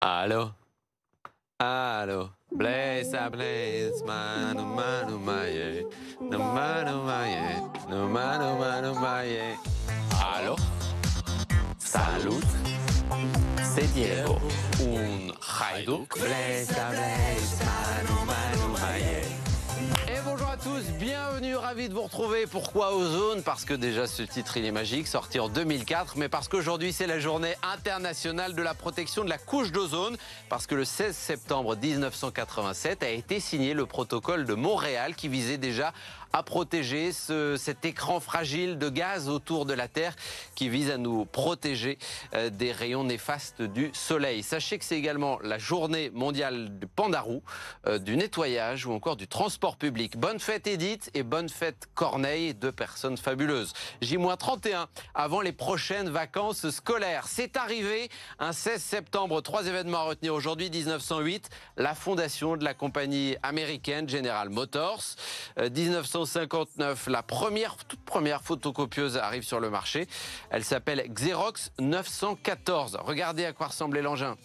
Allô, allô, blaze à blaze, manu manu maye, no manu maye, no manu manu maye. Allô, salut, c'est Diego, un haïdouk, blaze à blaze, manu manu maye. Et bonjour à tous, bienvenue, ravi de vous retrouver. Pourquoi Ozone? Parce que déjà ce titre il est magique, sorti en 2004, mais parce qu'aujourd'hui c'est la journée internationale de la protection de la couche d'ozone, parce que le 16 septembre 1987 a été signé le protocole de Montréal qui visait déjà à protéger cet écran fragile de gaz autour de la Terre qui vise à nous protéger des rayons néfastes du soleil. Sachez que c'est également la journée mondiale du pandarou, du nettoyage ou encore du transport public. Bonne fête Edith et bonne fête Corneille, deux personnes fabuleuses. J-31 avant les prochaines vacances scolaires. C'est arrivé un 16 septembre, trois événements à retenir aujourd'hui. 1908, la fondation de la compagnie américaine General Motors. 1959, la toute première photocopieuse arrive sur le marché. Elle s'appelle Xerox 914. Regardez à quoi ressemblait l'engin.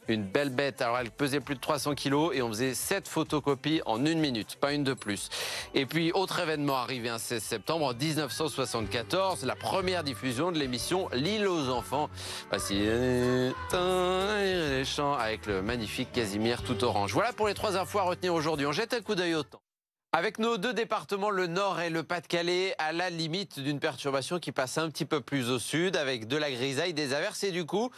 Une belle bête, alors elle pesait plus de 300 kilos et on faisait 7 photocopies en 1 minute, pas une de plus. Et puis, autre événement arrivé un 16 septembre, en 1974, la première diffusion de l'émission L'île aux enfants. Voici les chants avec le magnifique Casimir tout orange. Voilà pour les 3 infos à retenir aujourd'hui. On jette un coup d'œil au temps. Avec nos deux départements, le Nord et le Pas-de-Calais, à la limite d'une perturbation qui passe un petit peu plus au sud, avec de la grisaille, des averses. Et du coup,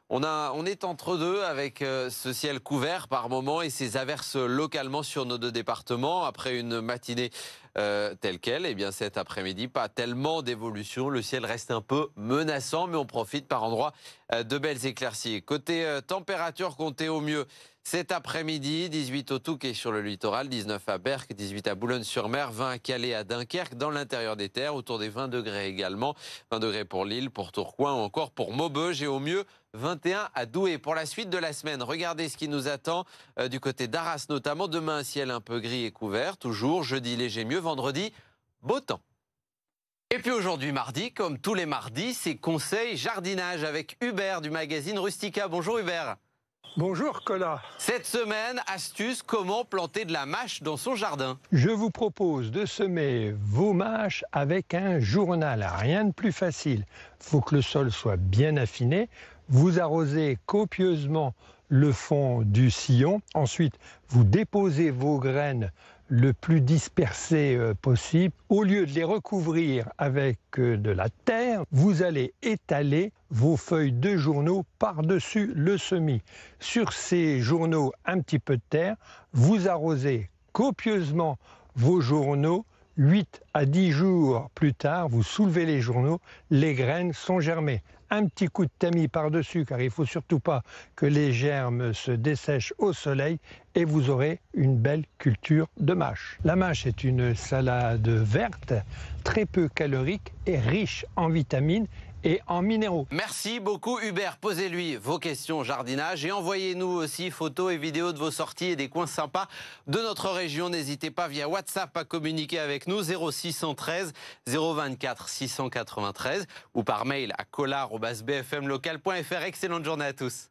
on est entre deux avec ce ciel couvert par moments et ces averses localement sur nos deux départements. Après une matinée telle qu'elle, et bien cet après-midi, pas tellement d'évolution. Le ciel reste un peu menaçant, mais on profite par endroits de belles éclaircies. Côté température, comptez au mieux cet après-midi, 18 au Touquet sur le littoral, 19 à Berck, 18 à Boulogne-sur-Mer, 20 à Calais, à Dunkerque, dans l'intérieur des terres, autour des 20 degrés également. 20 degrés pour Lille, pour Tourcoing ou encore pour Maubeuge et au mieux 21 à Douai. Pour la suite de la semaine, regardez ce qui nous attend du côté d'Arras notamment. Demain, un ciel un peu gris et couvert, toujours. Jeudi, léger mieux. Vendredi, beau temps. Et puis aujourd'hui, mardi, comme tous les mardis, c'est conseil jardinage avec Hubert du magazine Rustica. Bonjour Hubert. Bonjour Colas. Cette semaine, astuce, comment planter de la mâche dans son jardin? Je vous propose de semer vos mâches avec un journal. Rien de plus facile. Il faut que le sol soit bien affiné. Vous arrosez copieusement le fond du sillon. Ensuite, vous déposez vos graines le plus dispersées possible. Au lieu de les recouvrir avec de la terre, vous allez étaler vos feuilles de journaux par-dessus le semis. Sur ces journaux, un petit peu de terre, vous arrosez copieusement vos journaux. 8 à 10 jours plus tard, vous soulevez les journaux, les graines sont germées. Un petit coup de tamis par-dessus, car il ne faut surtout pas que les germes se dessèchent au soleil, et vous aurez une belle culture de mâche. La mâche est une salade verte, très peu calorique et riche en vitamines et en minéraux. Merci beaucoup Hubert. Posez-lui vos questions jardinage et envoyez-nous aussi photos et vidéos de vos sorties et des coins sympas de notre région. N'hésitez pas via WhatsApp à communiquer avec nous 0613 024 693 ou par mail à colas@bfmlocal.fr. Excellente journée à tous.